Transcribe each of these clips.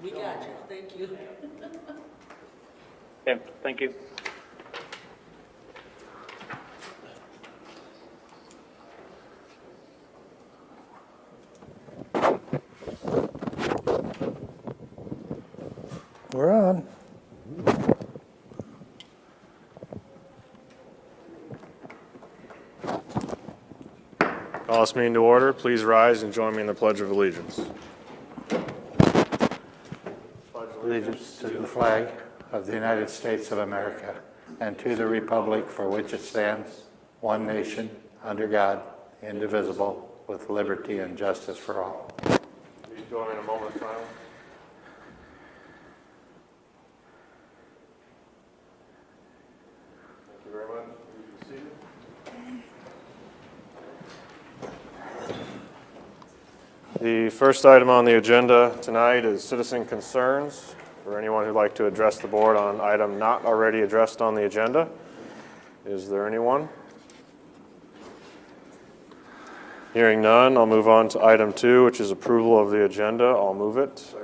We got you, thank you. Okay, thank you. We're on. Call this meeting to order. Please rise and join me in the Pledge of Allegiance. Allegiance to the flag of the United States of America and to the republic for which it stands, one nation, under God, indivisible, with liberty and justice for all. Please join me in a moment of silence. Thank you very much. Please be seated. The first item on the agenda tonight is citizen concerns. For anyone who'd like to address the board on an item not already addressed on the agenda, is there anyone? Hearing none, I'll move on to item 2, which is approval of the agenda. I'll move it.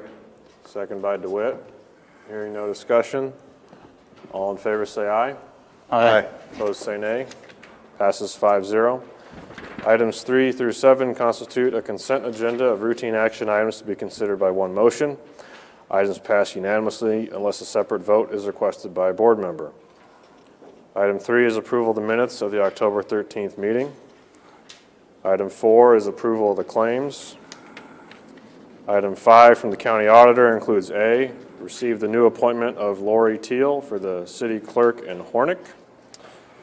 Second by DeWitt. Hearing no discussion. All in favor say aye. Aye. Opposed say nay. Passes 5-0. Items 3 through 7 constitute a consent agenda of routine action items to be considered by one motion. Items pass unanimously unless a separate vote is requested by a board member. Item 3 is approval of the minutes of the October 13th meeting. Item 4 is approval of the claims. Item 5 from the county auditor includes A, receive the new appointment of Lori Teal for the city clerk in Hornick,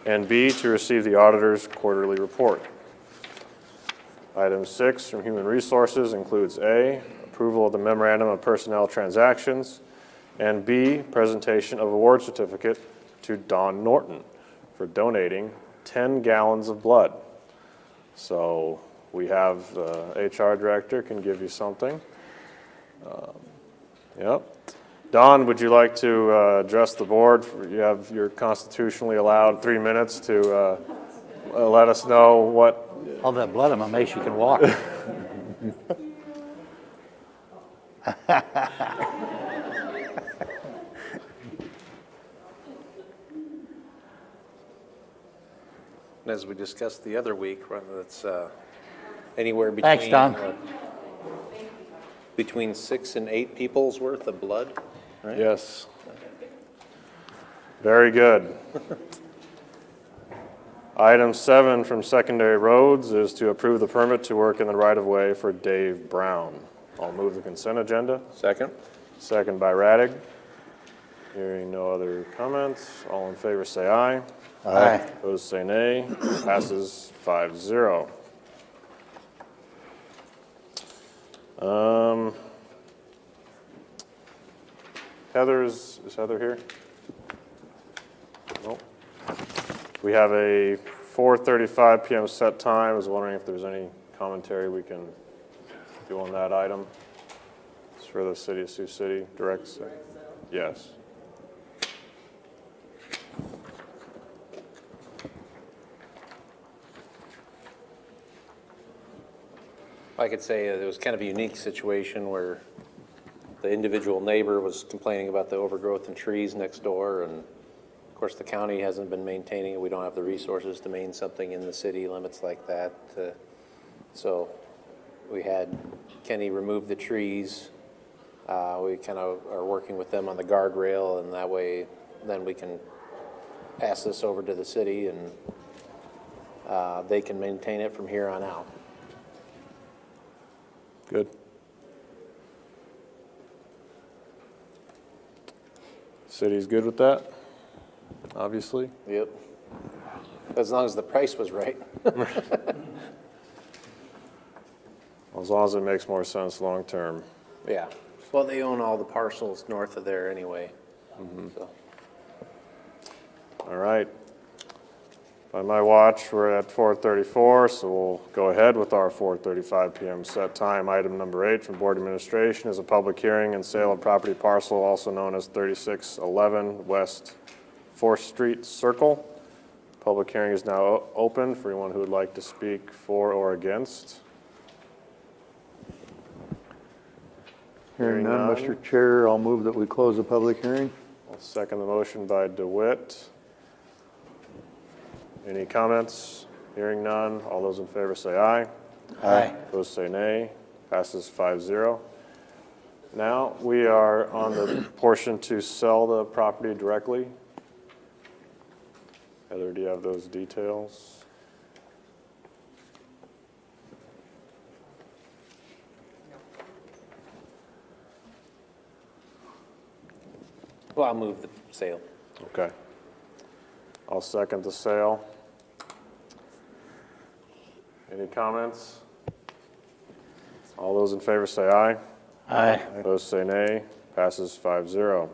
and B, to receive the auditor's quarterly report. Item 6 from Human Resources includes A, approval of the memorandum of personnel transactions, and B, presentation of award certificate to Don Norton for donating 10 gallons of blood. So we have the HR director can give you something. Yep. Don, would you like to address the board? You have your constitutionally allowed 3 minutes to let us know what. All that blood in my face, you can walk. As we discussed the other week, whether it's anywhere between Thanks, Don. Between 6 and 8 people's worth of blood, right? Yes. Very good. Item 7 from Secondary Roads is to approve the permit to work in the right-of-way for Dave Brown. I'll move the consent agenda. Second? Second by Radig. Hearing no other comments, all in favor say aye. Aye. Opposed say nay. Passes 5-0. Is Heather here? Nope. We have a 4:35 p.m. set time. I was wondering if there's any commentary we can do on that item. It's for the City of Sioux City direct sale. Yes. I could say it was kind of a unique situation where the individual neighbor was complaining about the overgrowth in trees next door, and of course the county hasn't been maintaining it. We don't have the resources to maintain something in the city limits like that. So we had Kenny remove the trees. We kind of are working with them on the guardrail, and that way then we can pass this over to the city and they can maintain it from here on out. Good. City's good with that, obviously. Yep. As long as the price was right. As long as it makes more sense long-term. Yeah. Well, they own all the parcels north of there anyway. So. All right. By my watch, we're at 4:34, so we'll go ahead with our 4:35 p.m. set time. Item number 8 from Board Administration is a public hearing and sale of property parcel, also known as 3611 West 4th Street Circle. Public hearing is now open for anyone who would like to speak for or against. Hearing none, Mr. Chair, I'll move that we close the public hearing. I'll second the motion by DeWitt. Any comments? Hearing none. All those in favor say aye. Aye. Opposed say nay. Passes 5-0. Now we are on the portion to sell the property directly. Heather, do you have those details? Well, I'll move the sale. Okay. I'll second the sale. Any comments? All those in favor say aye. Aye. Opposed say nay. Passes 5-0.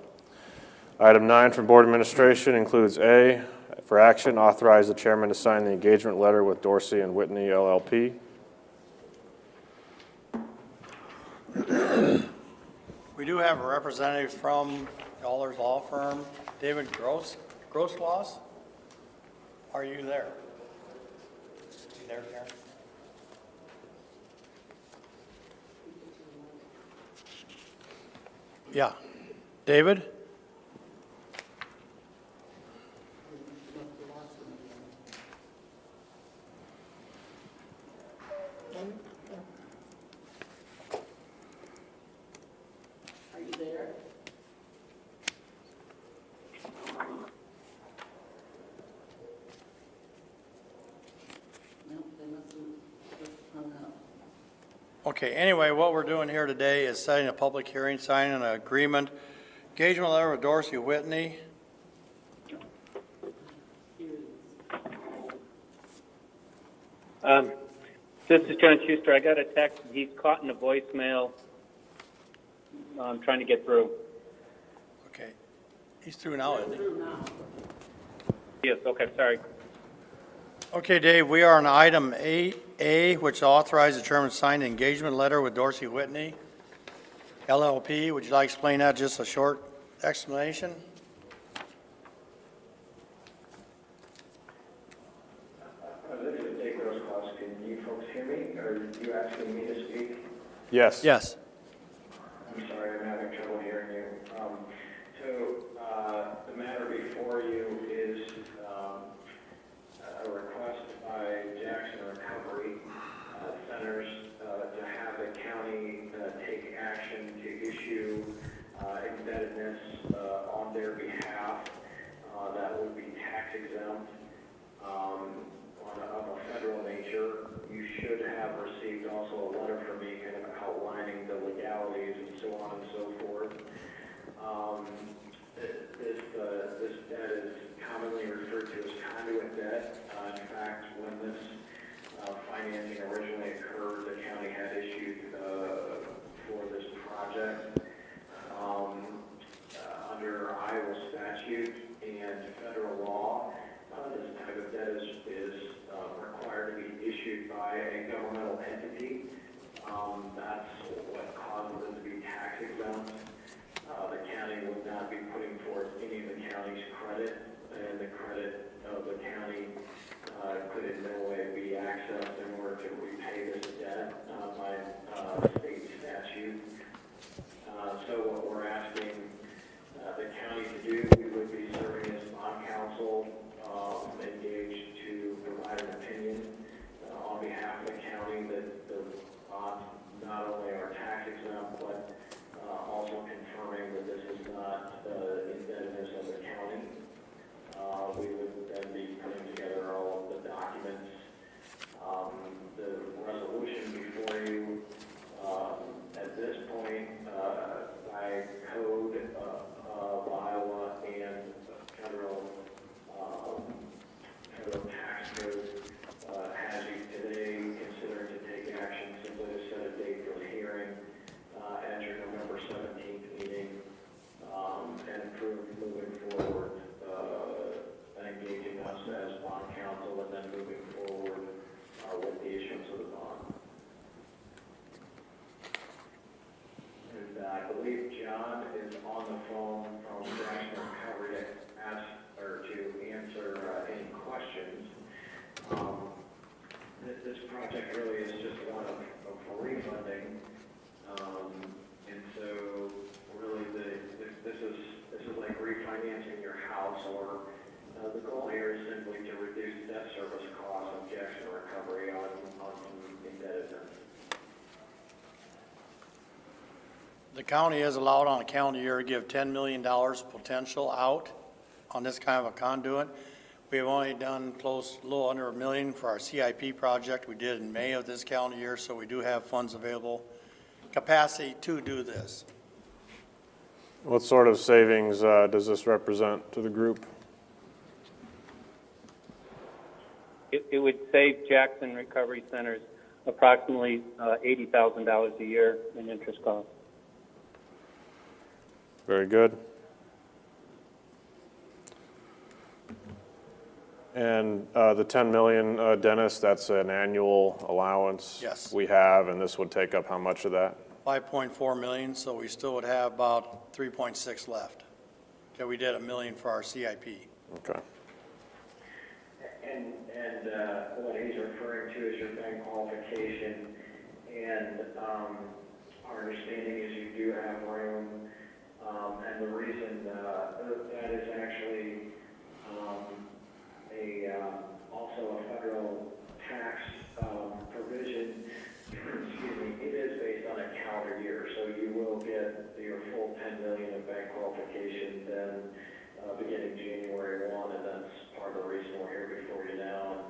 Item 9 from Board Administration includes A, for action, authorize the chairman to sign the engagement letter with Dorsey and Whitney LLP. We do have a representative from Dollar's Law Firm, David Grosslaws. Are you there? You there, Karen? Yeah. David? Are you there? No, they must have just hung up. Okay, anyway, what we're doing here today is setting a public hearing, signing an agreement, engagement letter with Dorsey Whitney. This is John Schuster. I got a text. He's caught in a voicemail. I'm trying to get through. Okay, he's through now, isn't he? Yes, okay, sorry. Okay, Dave, we are on item 8A, which authorizes the chairman to sign an engagement letter with Dorsey Whitney LLP. Would you like to explain that, just a short explanation? This is Dave Grosslaws. Can you folks hear me? Or are you asking me to speak? Yes. Yes. I'm sorry, I'm having trouble hearing you. The matter before you is a request by Jackson Recovery Centers to have the county take action to issue indebtedness on their behalf that would be tax exempt of a federal nature. You should have received also a letter from me kind of outlining the legalities and so on and so forth. This debt is commonly referred to as conduit debt. In fact, when this financing originally occurred, the county had issued for this project under Iowa statute and federal law. This type of debt is required to be issued by a governmental entity. That's what causes it to be tax exempt. The county would not be putting forth any of the county's credit, and the credit of the county could in no way be accessed in order to repay this debt by state statute. So what we're asking the county to do, we would be serving as bond counsel, engaged to provide an opinion on behalf of the county that the bonds not only are tax exempt, but also confirming that this is not indebtedness of the county. We would then be putting together all of the documents. The resolution before you at this point by code of Iowa and federal tax code has you today considering to take action simply to set a date for the hearing at your November 17th meeting and approve moving forward and engaging us as bond counsel and then moving forward with the issuance of the bond. And I believe John is on the phone from Jackson Recovery to ask or to answer any questions. This project really is just one of refunding, and so refinancing your house, or the goal here is simply to reduce debt service costs, objection recovery on indebtedness. The county is allowed on a calendar year to give $10 million potential out on this kind of a conduit. We have only done a little under $1 million for our CIP project we did in May of this calendar year, so we do have funds available, capacity to do this. What sort of savings does this represent to the group? It would save Jackson Recovery Centers approximately $80,000 a year in interest costs. Very good. And the 10 million, Dennis, that's an annual allowance? Yes. We have, and this would take up how much of that? 5.4 million, so we still would have about 3.6 left. Okay, we did $1 million for our CIP. Okay. And what he's referring to is your bank qualification, and our understanding is you do have room, and the reason that is actually also a federal tax provision. Excuse me, it is based on a calendar year, so you will get your full 10 million of bank qualification then beginning January 1, and that's part of the reason we're here before you now. And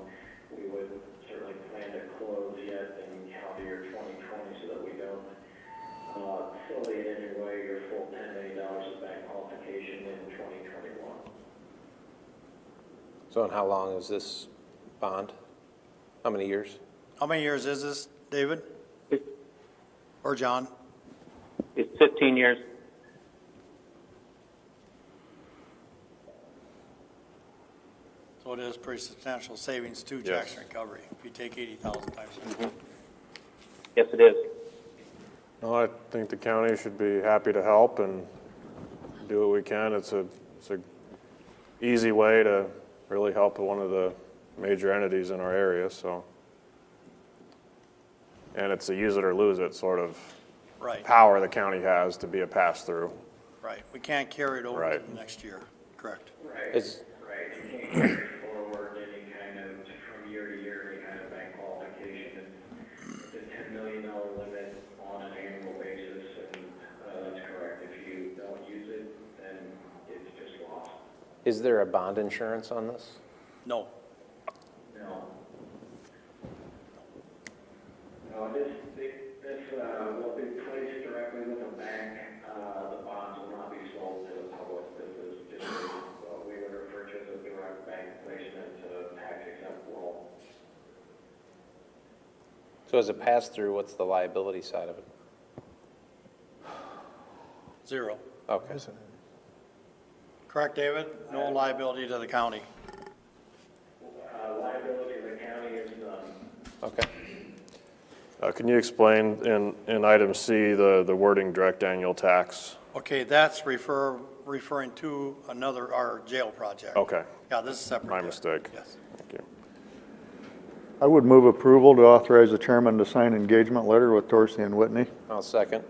we would certainly plan to close yet in calendar year 2020 so that we don't fully in any way your full $10 million of bank qualification in 2021. So and how long is this bond? How many years? How many years is this, David? Or John? It's 15 years. So it is pretty substantial savings to Yes. Jackson Recovery if you take 80,000 times. Yes, it is. Well, I think the county should be happy to help and do what we can. It's a easy way to really help one of the major entities in our area, so. And it's a use it or lose it sort of Right, power the county has to be a pass-through. right. We can't carry it over Right. to next year. Correct. Right. Is- Right. You can't carry forward any kind of, from year to year, any kind of bank qualification. It's a $10 million limit on an annual basis, and that's correct. If you don't use it, then it's just lost. Is there a bond insurance on this? No. No. No, this will be placed directly with the bank. The bonds will not be sold to the public. This is just what we would refer to as a direct bank placement to tax-exempt role. So as a pass-through, what's the liability side of it? Zero. Okay. Correct, David? No liability to the county. Liability of the county is none. Okay. Can you explain in item C, the wording direct annual tax? Okay, that's referring to our jail project. Okay, Yeah, this is separate. my mistake. Yes. Thank you. I would move approval to authorize the chairman to sign engagement letter with Dorsey and Whitney. I'll second.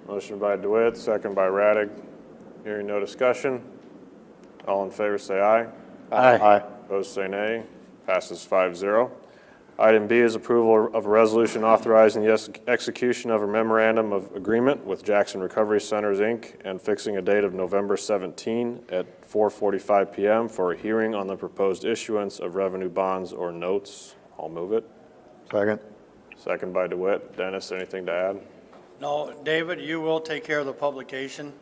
Motion by DeWitt, second by Raddick. Hearing no discussion. All in favor say aye. Aye. Opposed say nay. Passes 5-0. Item B is approval of a resolution authorizing the execution of a memorandum of agreement with Jackson Recovery Centers, Inc., and fixing a date of November 17 at 4:45 p.m. for a hearing on the proposed issuance of revenue bonds or notes. I'll move it. Second. Second by DeWitt. Dennis, anything to add? No, David, you will take care of the publication?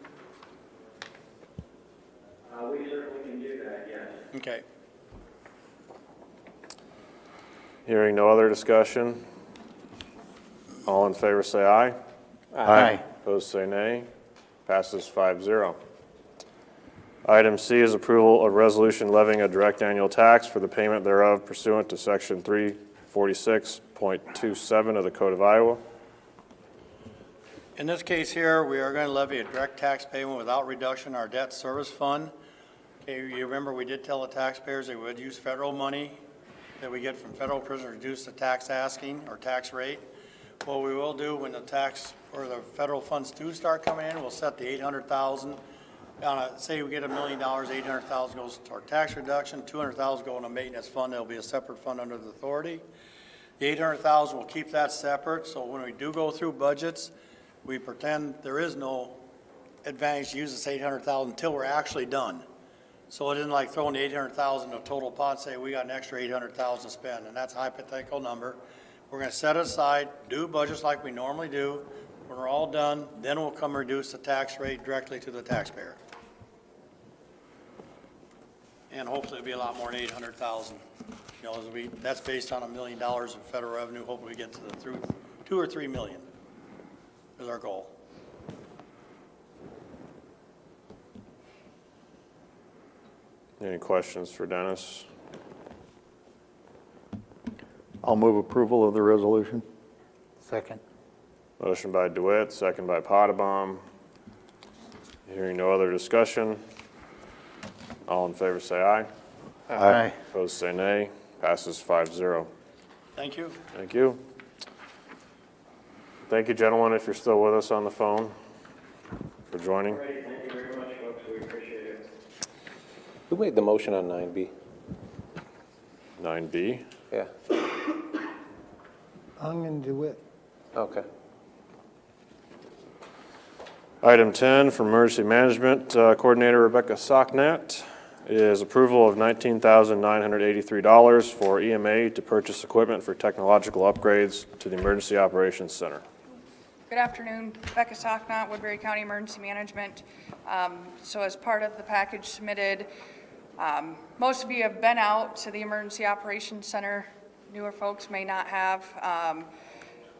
We certainly can do that, yes. Okay. Hearing no other discussion. All in favor say aye. Aye. Opposed say nay. Passes 5-0. Item C is approval of resolution levying a direct annual tax for the payment thereof pursuant to section 346.27 of the Code of Iowa. In this case here, we are going to levy a direct tax payment without reduction in our debt service fund. Okay, you remember we did tell the taxpayers they would use federal money that we get from federal prisoners to reduce the tax asking or tax rate. What we will do when the tax or the federal funds do start coming in, we'll set the $800,000 say we get $1 million, 800,000 goes toward tax reduction, 200,000 go in a maintenance fund. There'll be a separate fund under the authority. The 800,000, we'll keep that separate, so when we do go through budgets, we pretend there is no advantage to use this 800,000 until we're actually done. So it isn't like throwing the 800,000 in a total pot and say, we got an extra 800,000 to spend, and that's a hypothetical number. We're gonna set it aside, do budgets like we normally do. When we're all done, then we'll come reduce the tax rate directly to the taxpayer. And hopefully it'll be a lot more than 800,000. You know, that's based on $1 million in federal revenue. Hopefully we get to the through 2 or 3 million is our goal. Any questions for Dennis? I'll move approval of the resolution. Second. Motion by DeWitt, second by Potabom. Hearing no other discussion. All in favor say aye. Aye. Opposed say nay. Passes 5-0. Thank you. Thank you. Thank you, gentlemen, if you're still with us on the phone, for joining. Great, thank you very much, folks, we appreciate it. Who made the motion on 9B? 9B. Yeah, I'm going to do it. okay. Item 10 from Emergency Management Coordinator Rebecca Socknat is approval of $19,983 for EMA to purchase equipment for technological upgrades to the Emergency Operations Center. Good afternoon, Becca Socknot, Woodbury County Emergency Management. So as part of the package submitted, most of you have been out to the Emergency Operations Center. Newer folks may not have,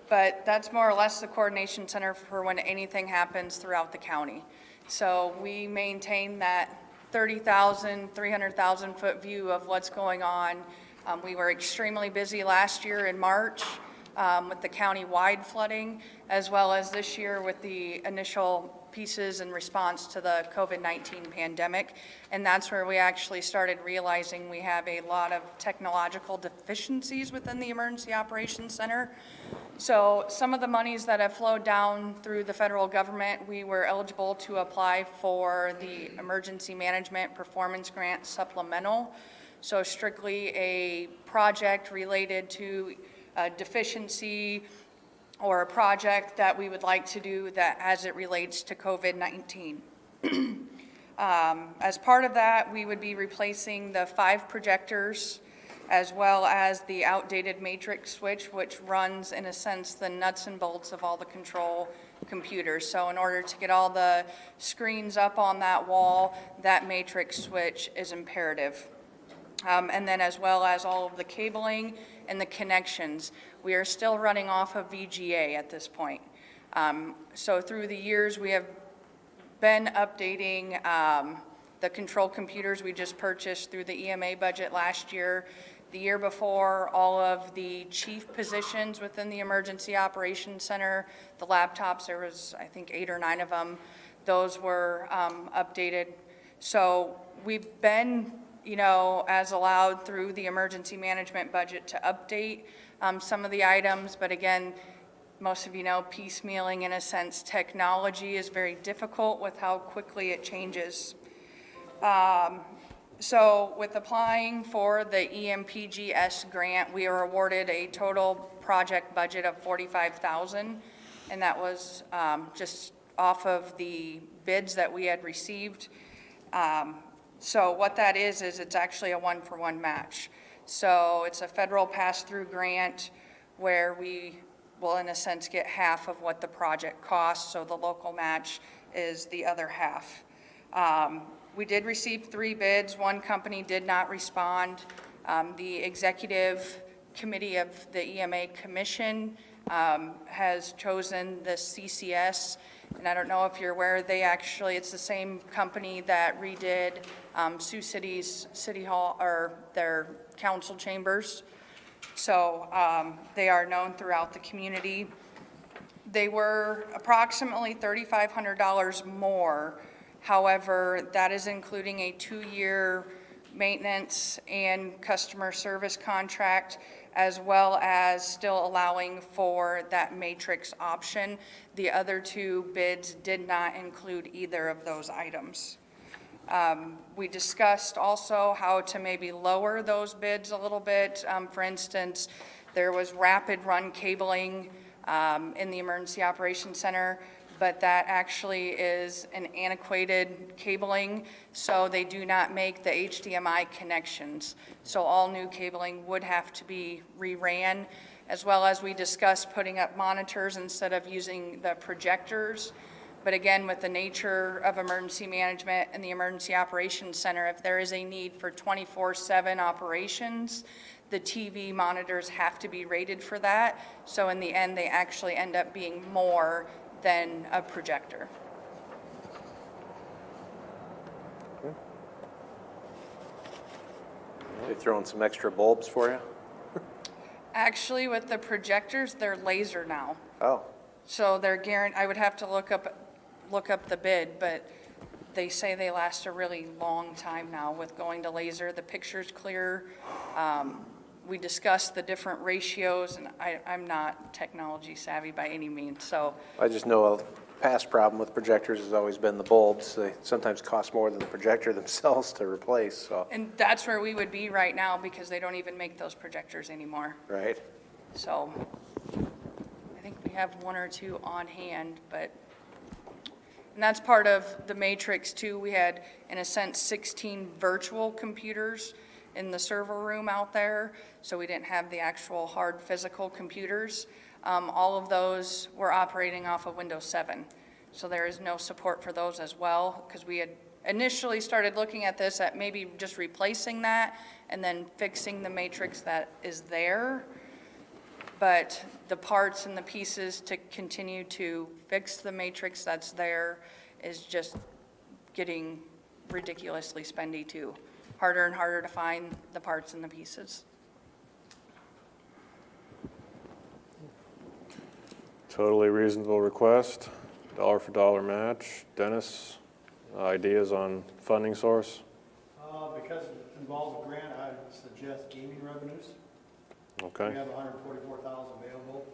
but that's more or less the coordination center for when anything happens throughout the county. So we maintain that 30,000, 300,000 foot view of what's going on. We were extremely busy last year in March with the county-wide flooding, as well as this year with the initial pieces in response to the COVID-19 pandemic. And that's where we actually started realizing we have a lot of technological deficiencies within the Emergency Operations Center. So some of the monies that have flowed down through the federal government, we were eligible to apply for the Emergency Management Performance Grant Supplemental. So strictly a project related to a deficiency or a project that we would like to do that as it relates to COVID-19. As part of that, we would be replacing the 5 projectors as well as the outdated matrix switch, which runs, in a sense, the nuts and bolts of all the control computers. So in order to get all the screens up on that wall, that matrix switch is imperative. And then as well as all of the cabling and the connections. We are still running off of VGA at this point. So through the years, we have been updating the control computers we just purchased through the EMA budget last year. The year before, all of the chief positions within the Emergency Operations Center, the laptops, there was, I think, 8 or 9 of them, those were updated. So we've been, you know, as allowed through the emergency management budget to update some of the items, but again, most of you know, piecemealing in a sense, technology is very difficult with how quickly it changes. So with applying for the EMPGS grant, we were awarded a total project budget of $45,000, and that was just off of the bids that we had received. So what that is it's actually a 1-for-1 match. So it's a federal pass-through grant where we will, in a sense, get half of what the project costs, so the local match is the other half. We did receive 3 bids. 1 company did not respond. The executive committee of the EMA commission has chosen the CCS, and I don't know if you're aware, it's the same company that redid Sioux City's city hall, or their council chambers. So they are known throughout the community. They were approximately $3,500 more. However, that is including a 2-year maintenance and customer service contract, as well as still allowing for that matrix option. The other 2 bids did not include either of those items. We discussed also how to maybe lower those bids a little bit. For instance, there was rapid run cabling in the Emergency Operations Center, but that actually is an antiquated cabling, so they do not make the HDMI connections. So all new cabling would have to be reran, as well as we discussed putting up monitors instead of using the projectors. But again, with the nature of emergency management and the Emergency Operations Center, if there is a need for 24/7 operations, the TV monitors have to be rated for that. So in the end, they actually end up being more than a projector. They throwing some extra bulbs for you? Actually, with the projectors, they're laser now. Oh, So they're I would have to look up the bid, but they say they last a really long time now with going to laser. The picture's clear. We discussed the different ratios, and I'm not technology savvy by any means, so. I just know a past problem with projectors has always been the bulbs. They sometimes cost more than the projector themselves to replace, so, And that's where we would be right now, because they don't even make those projectors anymore. right? So I think we have one or two on hand, but, and that's part of the matrix too. We had, in a sense, 16 virtual computers in the server room out there, so we didn't have the actual hard physical computers. All of those were operating off of Windows 7, so there is no support for those as well, because we had initially started looking at this at maybe just replacing that and then fixing the matrix that is there. But the parts and the pieces to continue to fix the matrix that's there is just getting ridiculously spendy too. Harder and harder to find the parts and the pieces. Totally reasonable request, dollar for dollar match. Dennis, ideas on funding source? Because it involves a grant, I would suggest gaming revenues. Okay. We have 144,000 available.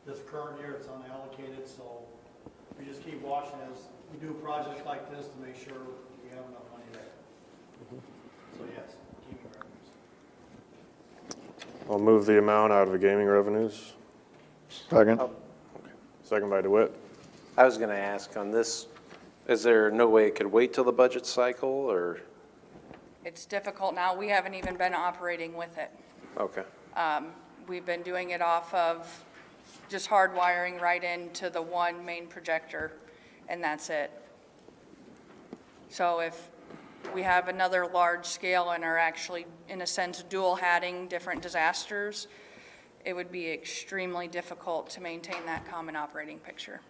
This current year, it's unallocated, so we just keep watching as we do projects like this to make sure we have enough money there. So yes, gaming revenues. I'll move the amount out of the gaming revenues. Second. Second by DeWitt. I was gonna ask on this, is there no way it could wait till the budget cycle, or, It's difficult now. We haven't even been operating with it. okay, We've been doing it off of just hardwiring right into the one main projector, and that's it. So if we have another large scale and are actually, in a sense, dual hatting different disasters, it would be extremely difficult to maintain that common operating picture.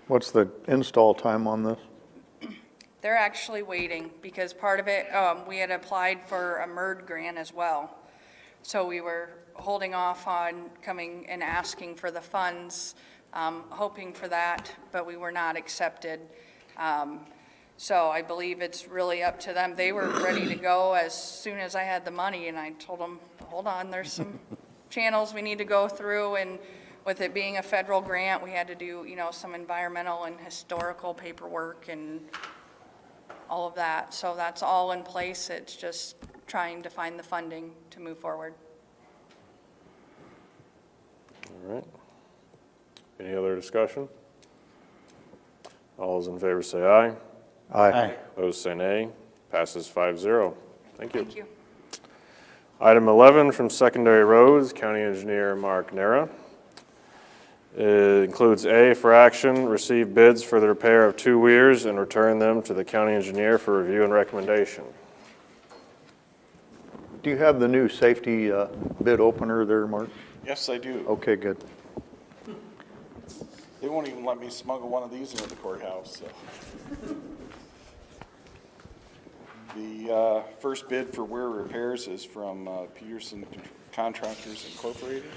What's the install time on this? They're actually waiting, because part of it, we had applied for a MERD grant as well. So we were holding off on coming and asking for the funds, hoping for that, but we were not accepted. So I believe it's really up to them. They were ready to go as soon as I had the money, and I told them, hold on, there's some channels we need to go through, and with it being a federal grant, we had to do, some environmental and historical paperwork and all of that. So that's all in place. It's just trying to find the funding to move forward. All right. Any other discussion? All those in favor say aye. Aye. Opposed say nay. Passes 5-0. Thank you. Thank you. Item 11 from Secondary Roads, County Engineer Mark Nera. It includes A, for action, receive bids for the repair of 2 weirs and return them to the county engineer for review and recommendation. Do you have the new safety bid opener there, Mark? Yes, I do. Okay, good. They won't even let me smuggle one of these into the courthouse, so. The first bid for weir repairs is from Peterson Contractors Incorporated.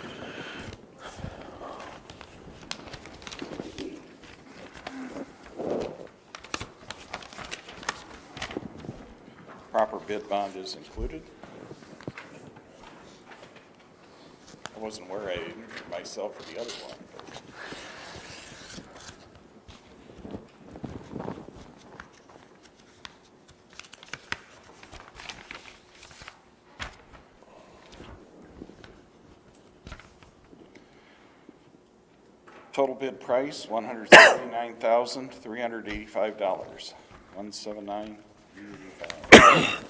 Proper bid bond is included. I wasn't aware I didn't myself for the other one. But Total bid price, $179,385. 179,385.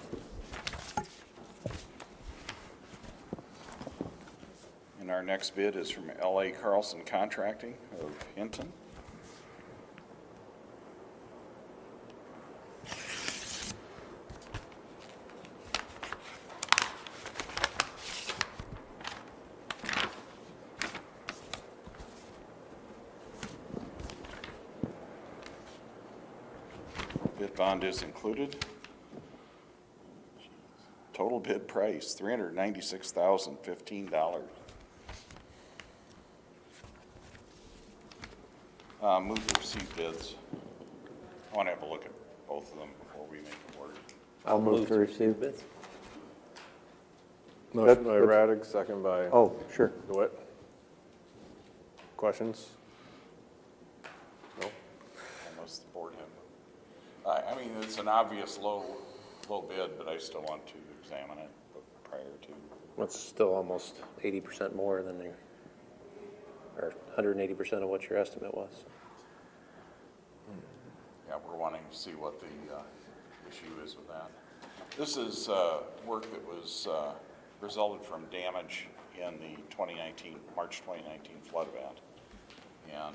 And our next bid is from L.A. Carlson Contracting of Hinton. Bid bond is included. Total bid price, $396,015. Move to receive bids. I want to have a look at both of them before we make a word. I'll move to receive bids. Motion by Raddick, second by Oh, sure. DeWitt. Questions? No? Unless the board have. I mean, it's an obvious low bid, but I still want to examine it prior to. That's still almost 80% more than your, or 180% of what your estimate was. Yeah, we're wanting to see what the issue is with that. This is work that was resulted from damage in the March 2019 flood event. And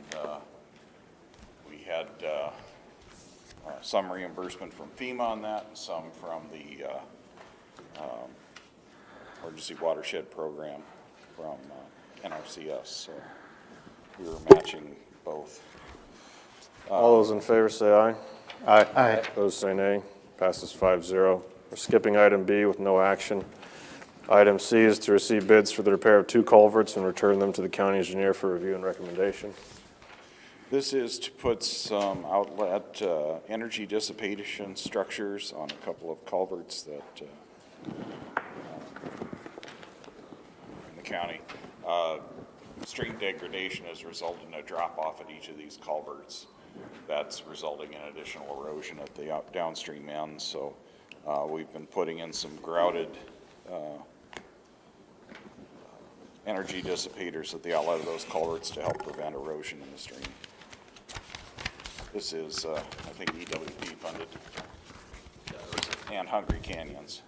we had some reimbursement from FEMA on that, and some from the Emergency Watershed Program from NRCS. So we were matching both. All those in favor say aye. Aye. Opposed say nay. Passes 5-0. We're skipping item B with no action. Item C is to receive bids for the repair of 2 culverts and return them to the county engineer for review and recommendation. This is to put some outlet energy dissipation structures on a couple of culverts that in the county. Stream degradation has resulted in a drop off at each of these culverts. That's resulting in additional erosion at the downstream ends. So we've been putting in some grouted energy dissipators at the outlet of those culverts to help prevent erosion in the stream. This is, I think, EWP funded, and Hungry Canyons.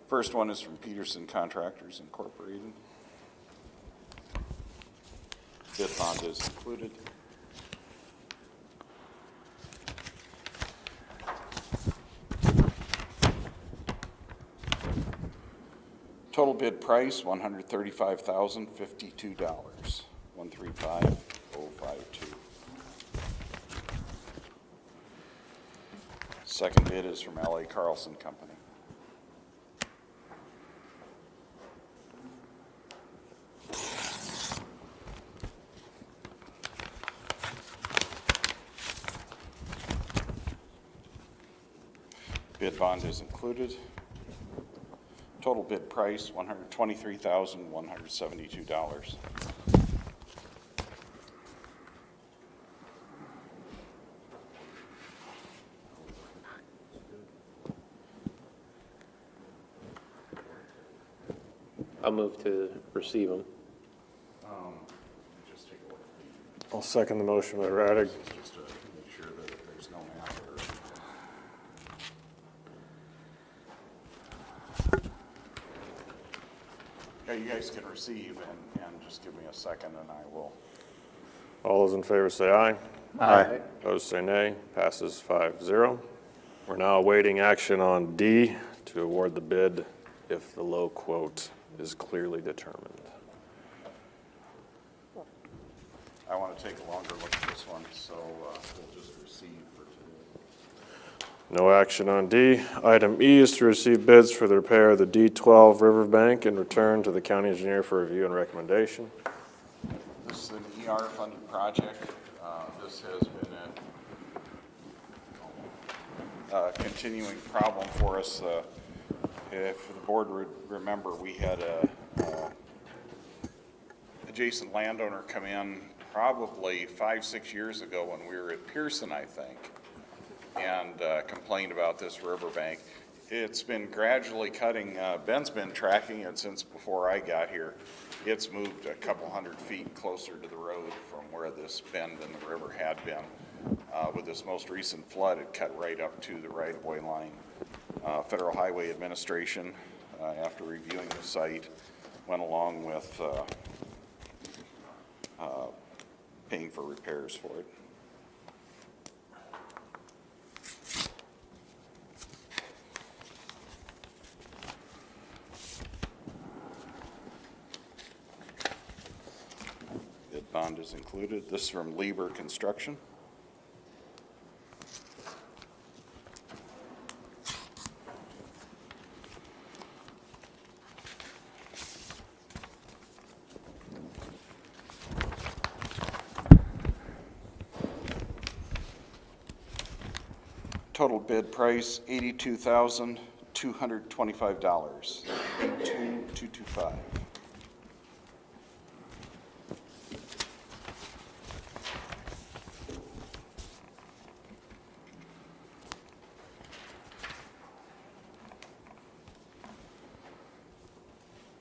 First one is from Peterson Contractors Incorporated. Bid bond is included. Total bid price, $135,052. 135,052. Second bid is from L.A. Carlson Company. Bid bond is included. Total bid price, $123,172. I'll move to receive them. Just take a look at I'll second the motion by Raddick. these, just to make sure that there's no matter. Yeah, you guys can receive and just give me a second and I will. All those in favor say aye. Aye. Opposed say nay. Passes 5-0. We're now awaiting action on D to award the bid if the low quote is clearly determined. I want to take a longer look at this one, so we'll just receive for today. No action on D. Item E is to receive bids for the repair of the D12 riverbank and return to the county engineer for review and recommendation. This is an ER-funded project. This has been a continuing problem for us. If the board would remember, we had a adjacent landowner come in probably 5-6 years ago when we were at Pearson, I think, and complained about this riverbank. It's been gradually cutting. Ben's been tracking it since before I got here. It's moved a couple 100 feet closer to the road from where this bend in the river had been. With this most recent flood, it cut right up to the right-of-way line. Federal Highway Administration, after reviewing the site, went along with paying for repairs for it. Bid bond is included. This is from Lieber Construction. Total bid price, $82,225. $82,225.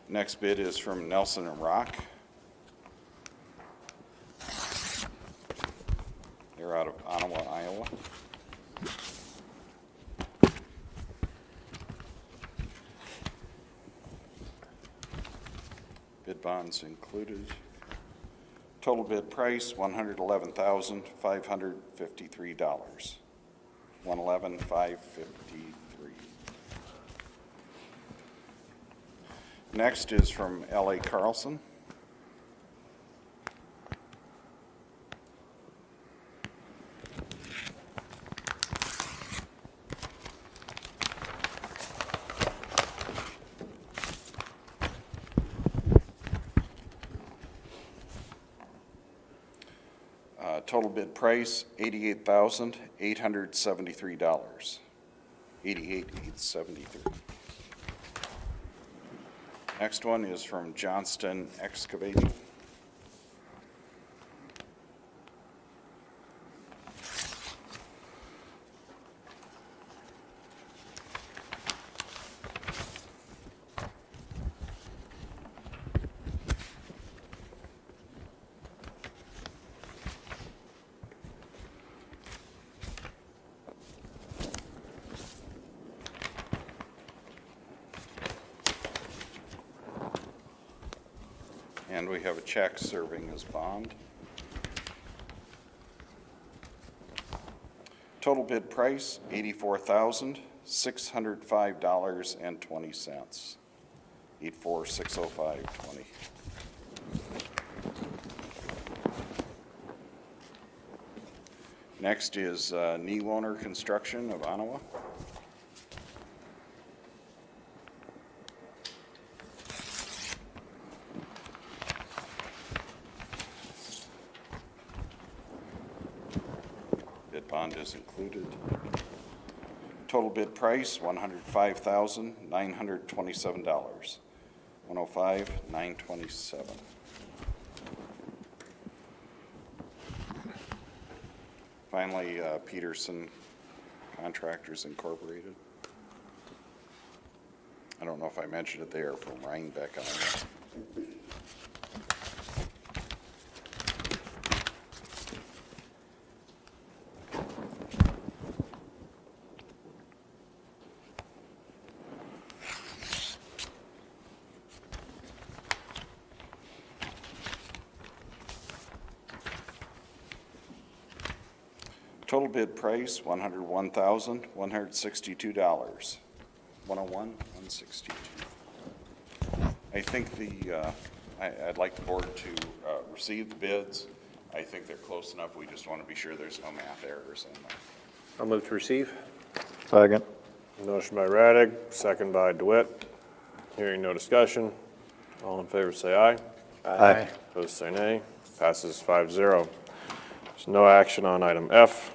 Next bid is from Nelson and Rock. They're out of Ottawa, Iowa. Bid bonds included. Total bid price, $111,553. $111,553. Next is from L.A. Carlson. Total bid price, $88,873. $88,873. Next one is from Johnston Excavating. And we have a check serving as bond. Total bid price, $84,605.20. $84,605.20. Next is Neeloner Construction of Ottawa. Bid bond is included. Total bid price, $105,927. $105,927. Finally, Peterson Contractors Incorporated. I don't know if I mentioned it, they are from Rhinebeck, Iowa. Total bid price, $101,162. $101,162. I think I'd like the board to receive the bids. I think they're close enough. We just want to be sure there's no math errors in there. I'll move to receive. Second. Motion by Radig, second by DeWitt. Hearing no discussion. All in favor say aye. Aye. Opposed say nay. Passes 5-0. There's no action on item F.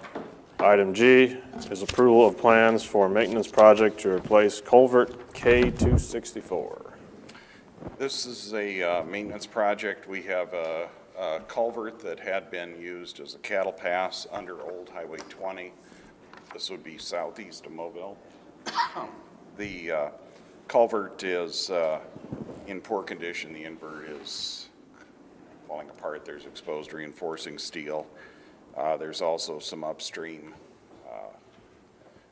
Item G is approval of plans for maintenance project to replace culvert K264. This is a maintenance project. We have a culvert that had been used as a cattle pass under Old Highway 20. This would be southeast of Mobile. The culvert is in poor condition. The invert is falling apart. There's exposed reinforcing steel. There's also some upstream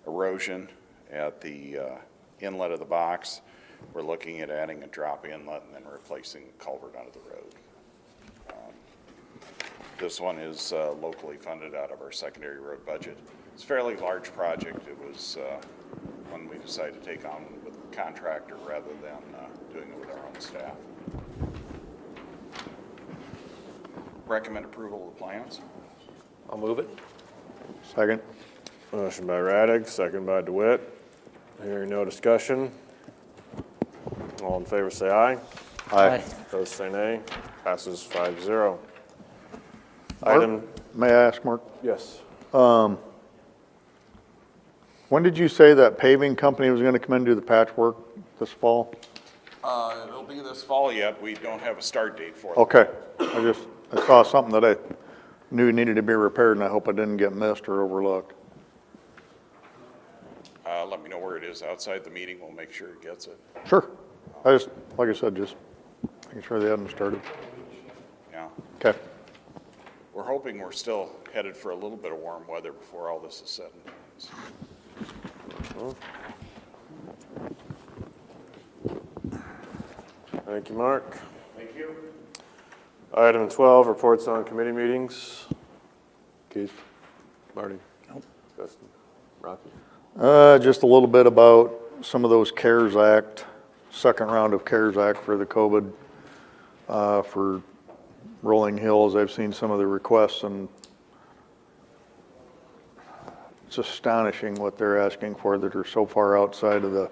erosion at the inlet of the box. We're looking at adding a drop inlet and then replacing the culvert under the road. This one is locally funded out of our secondary road budget. It's a fairly large project. It was one we decided to take on with a contractor rather than doing it with our own staff. Recommend approval of the plans. I'll move it. Second. Motion by Radig, second by DeWitt. Hearing no discussion. All in favor say aye. Aye. Opposed say nay. Passes 5-0. Mark, Item, may I ask, Mark? yes. When did you say that paving company was going to come in and do the patchwork this fall? It'll be this fall yet. We don't have a start date for it. Okay. I saw something that I knew needed to be repaired, and I hope it didn't get missed or overlooked. Let me know where it is outside the meeting. We'll make sure it gets it. Sure. Like I said, just making sure they hadn't started. Yeah. Okay. We're hoping we're still headed for a little bit of warm weather before all this is said and done. Thank you, Mark. Thank you. Item 12, reports on committee meetings. Keith, Marty, Justin, Rocky. Just a little bit about some of those CARES Act, second round of CARES Act for the COVID, for Rolling Hills. I've seen some of the requests, and it's astonishing what they're asking for that are so far outside of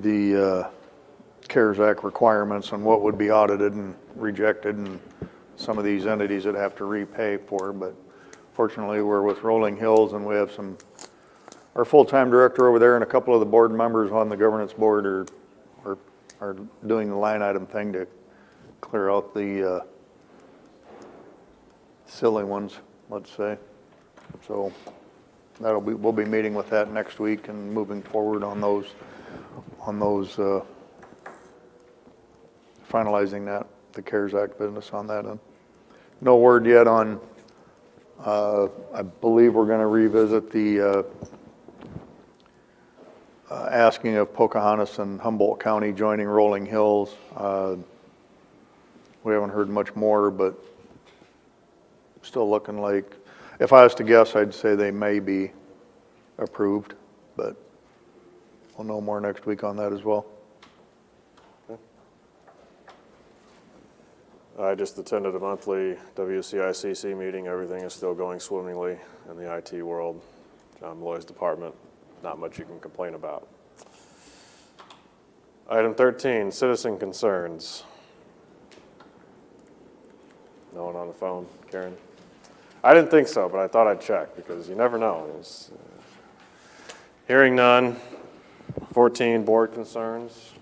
the CARES Act requirements and what would be audited and rejected, and some of these entities that have to repay for. But fortunately, we're with Rolling Hills, and we have our full-time director over there and a couple of the board members on the governance board are doing the line item thing to clear out the silly ones, let's say. So we'll be meeting with that next week and moving forward on those finalizing the CARES Act business on that end. No word yet on, I believe we're going to revisit the asking of Pocahontas and Humboldt County joining Rolling Hills. We haven't heard much more, but still looking like, if I was to guess, I'd say they may be approved, but we'll know more next week on that as well. I just attended a monthly WCICC meeting. Everything is still going swimmingly in the IT world. John Malloy's department, not much you can complain about. Item 13, citizen concerns. No one on the phone, Karen? I didn't think so, but I thought I'd check because you never know. Hearing none. 14, board concerns.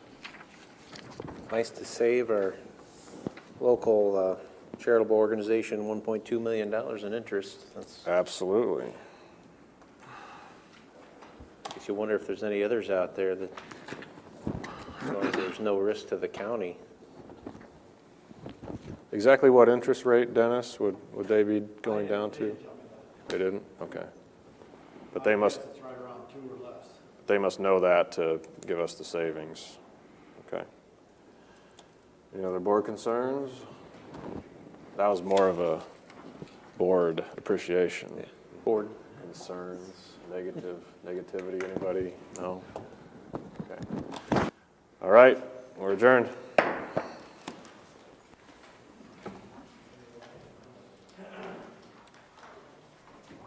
Nice to save our local charitable organization $1.2 million in interest. That's, Absolutely. makes you wonder if there's any others out there that, as long as there's no risk to the county. Exactly what interest rate, Dennis, would they be going down to? They didn't? Okay. But they must. It's right around 2 or less. They must know that to give us the savings. Okay. Any other board concerns? That was more of a board appreciation. Yeah. Board. Concerns, negativity, anybody? No? Okay. All right, we're adjourned.